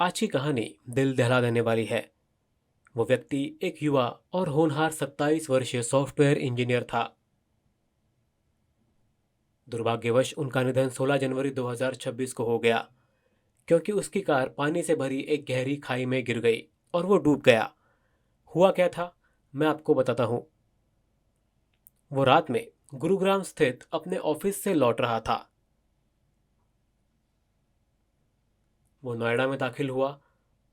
आज की कहानी दिल दहला देने वाली है। वो व्यक्ति एक युवा और होनहार 27 वर्षीय सॉफ्टवेयर इंजीनियर था। दुर्भाग्यवश उनका निधन 16 जनवरी 2026 को हो गया, क्योंकि उसकी कार पानी से भरी एक गहरी खाई में गिर गई और वो डूब गया। हुआ क्या था, मैं आपको बताता हूँ। वो रात में गुरुग्राम स्थित अपने ऑफिस से लौट रहा था। वो नोएडा में दाखिल हुआ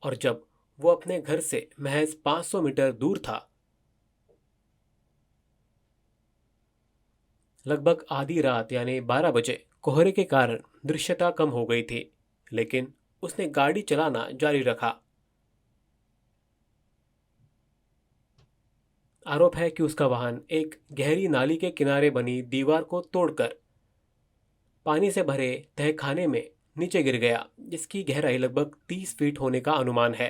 और जब वो अपने घर से महज 500 मीटर दूर था, लगभग आधी रात यानी 12 बजे, कोहरे के कारण दृश्यता कम हो गई थी, लेकिन उसने गाड़ी चलाना जारी रखा। आरोप है कि उसका वाहन एक गहरी नाली के किनारे बनी दीवार को तोड़कर पानी से भरे तहखाने में नीचे गिर गया, जिसकी गहराई लगभग 30 फीट होने का अनुमान है।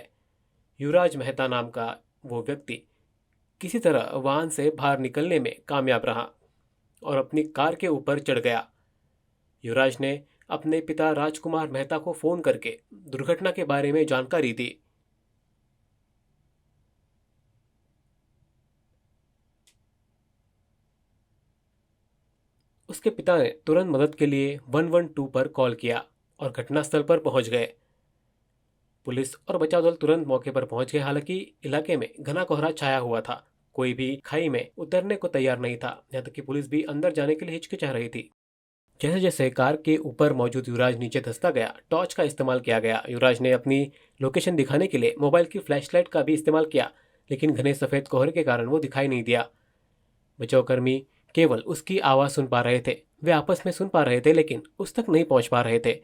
युवराज मेहता नाम का वो व्यक्ति किसी तरह वाहन से बाहर निकलने में कामयाब रहा और अपनी कार के ऊपर चढ़ गया। युवराज ने अपने पिता राजकुमार मेहता को फोन करके दुर्घटना के बारे में जानकारी दी। उसके पिता ने तुरंत मदद के लिए 112 पर कॉल किया और घटनास्थल पर पहुंच गए। पुलिस और बचाव दल तुरंत मौके पर पहुंच गए। हालांकि इलाके में घना कोहरा छाया हुआ था, कोई भी खाई में उतरने को तैयार नहीं था। यहाँ तक कि पुलिस भी अंदर जाने के लिए हिचकिचा रही थी। जैसे जैसे कार के ऊपर मौजूद युवराज नीचे धंसता गया, टॉर्च का इस्तेमाल किया गया। युवराज ने अपनी लोकेशन दिखाने के लिए मोबाइल की फ्लैशलाइट का भी इस्तेमाल किया, लेकिन घने सफेद कोहरे के कारण वो दिखाई नहीं दिया। बचावकर्मी केवल उसकी आवाज़ सुन पा रहे थे। वे आपस में सुन पा रहे थे, लेकिन उस तक नहीं पहुंच पा रहे थे।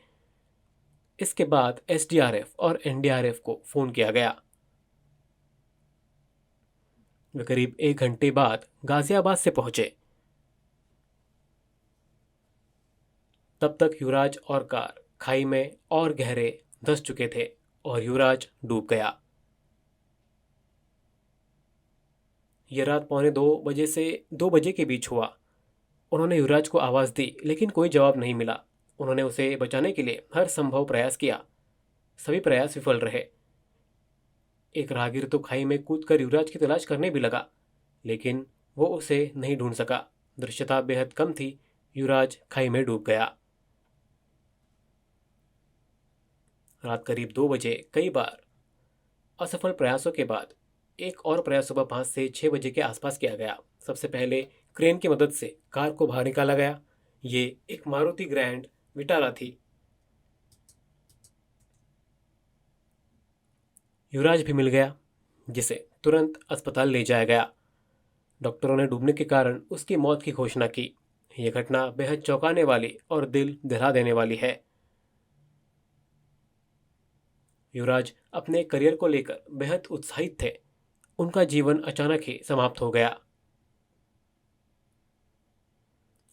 इसके बाद एसडीआरएफ और एनडीआरएफ को फ़ोन किया गया। वे करीब 1 घंटे बाद गाजियाबाद से पहुंचे। तब तक युवराज और कार खाई में और गहरे धंस चुके थे और युवराज डूब गया। यह रात पौने 2 बजे से 2 बजे के बीच हुआ। उन्होंने युवराज को आवाज़ दी, लेकिन कोई जवाब नहीं मिला। उन्होंने उसे बचाने के लिए हर संभव प्रयास किया। सभी प्रयास विफल रहे। एक राहगीर तो खाई में कूदकर युवराज की तलाश करने भी लगा, लेकिन वो उसे नहीं ढूंढ सका। दृश्यता बेहद कम थी। युवराज खाई में डूब गया। रात करीब 2 बजे कई बार असफल प्रयासों के बाद एक और प्रयास सुबह 5 से 6 बजे के आसपास किया गया। सबसे पहले क्रेन की मदद से कार को बाहर निकाला गया। ये एक मारुति ग्रैंड विटारा थी। युवराज भी मिल गया, जिसे तुरंत अस्पताल ले जाया गया। डॉक्टरों ने डूबने के कारण उसकी मौत की घोषणा की। यह घटना बेहद चौंकाने वाली और दिल दहला देने वाली है। युवराज अपने करियर को लेकर बेहद उत्साहित थे। उनका जीवन अचानक ही समाप्त हो गया।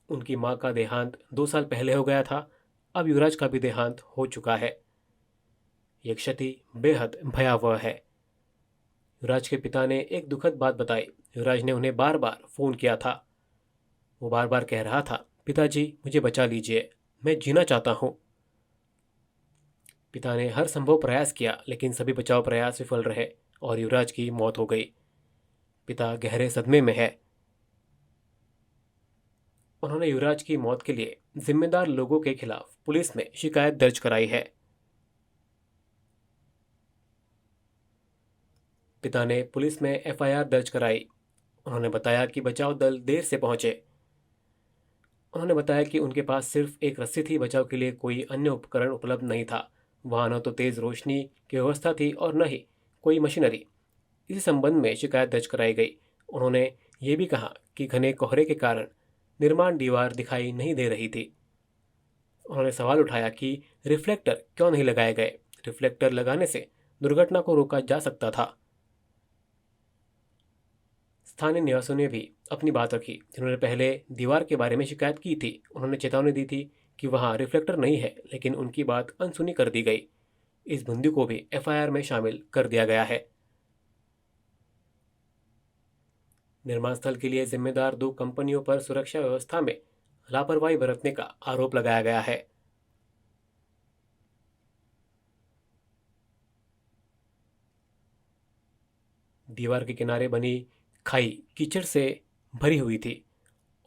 उनकी मां का देहांत 2 साल पहले हो गया था। अब युवराज का भी देहांत हो चुका है। यह क्षति बेहद भयावह है। युवराज के पिता ने एक दुखद बात बताई। युवराज ने उन्हें बार बार फोन किया था। वो बार बार कह रहा था, पिताजी मुझे बचा लीजिए, मैं जीना चाहता हूँ। पिता ने हर संभव प्रयास किया, लेकिन सभी बचाव प्रयास विफल रहे और युवराज की मौत हो गई। पिता गहरे सदमे में है। उन्होंने युवराज की मौत के लिए जिम्मेदार लोगों के खिलाफ पुलिस में शिकायत दर्ज कराई है। पिता ने पुलिस में एफआईआर दर्ज कराई। उन्होंने बताया कि बचाव दल देर से पहुंचे। उन्होंने बताया कि उनके पास सिर्फ एक रस्सी थी। बचाव के लिए कोई अन्य उपकरण उपलब्ध नहीं था। वहां न तो तेज रोशनी की व्यवस्था थी और न ही कोई मशीनरी। इसी संबंध में शिकायत दर्ज कराई गई। उन्होंने ये भी कहा कि घने कोहरे के कारण निर्माण दीवार दिखाई नहीं दे रही थी। उन्होंने सवाल उठाया कि रिफ्लेक्टर क्यों नहीं लगाए गए। रिफ्लेक्टर लगाने से दुर्घटना को रोका जा सकता था। स्थानीय निवासियों ने भी अपनी बात रखी, जिन्होंने पहले दीवार के बारे में शिकायत की थी। उन्होंने चेतावनी दी थी कि वहां रिफ्लेक्टर नहीं है, लेकिन उनकी बात अनसुनी कर दी गई। इस बंदी को भी एफआईआर में शामिल कर दिया गया है। निर्माण स्थल के लिए जिम्मेदार 2 कंपनियों पर सुरक्षा व्यवस्था में लापरवाही बरतने का आरोप लगाया गया है। दीवार के किनारे बनी खाई कीचड़ से भरी हुई थी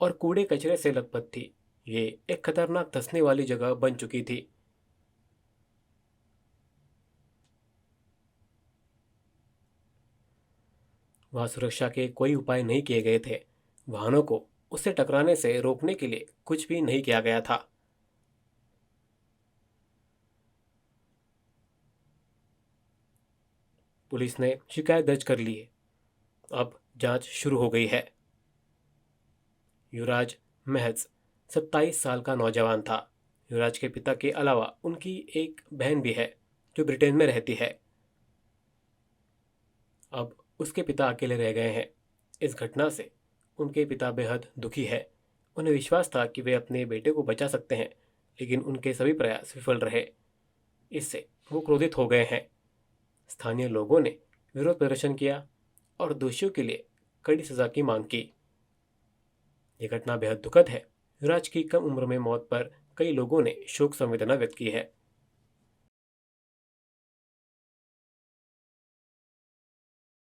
और कूड़े कचरे से लथपथ थी। ये एक खतरनाक धंसने वाली जगह बन चुकी थी। वहां सुरक्षा के कोई उपाय नहीं किए गए थे। वाहनों को उससे टकराने से रोकने के लिए कुछ भी नहीं किया गया था। पुलिस ने शिकायत दर्ज कर ली है। अब जांच शुरू हो गई है। युवराज महज 27 साल का नौजवान था। युवराज के पिता के अलावा उनकी एक बहन भी है जो ब्रिटेन में रहती है। अब उसके पिता अकेले रह गए हैं। इस घटना से उनके पिता बेहद दुखी है। उन्हें विश्वास था कि वे अपने बेटे को बचा सकते हैं, लेकिन उनके सभी प्रयास विफल रहे। इससे वो क्रोधित हो गए हैं। स्थानीय लोगों ने विरोध प्रदर्शन किया और दोषियों के लिए कड़ी सजा की मांग की। यह घटना बेहद दुखद है। युवराज की कम उम्र में मौत पर कई लोगों ने शोक संवेदना व्यक्त की है।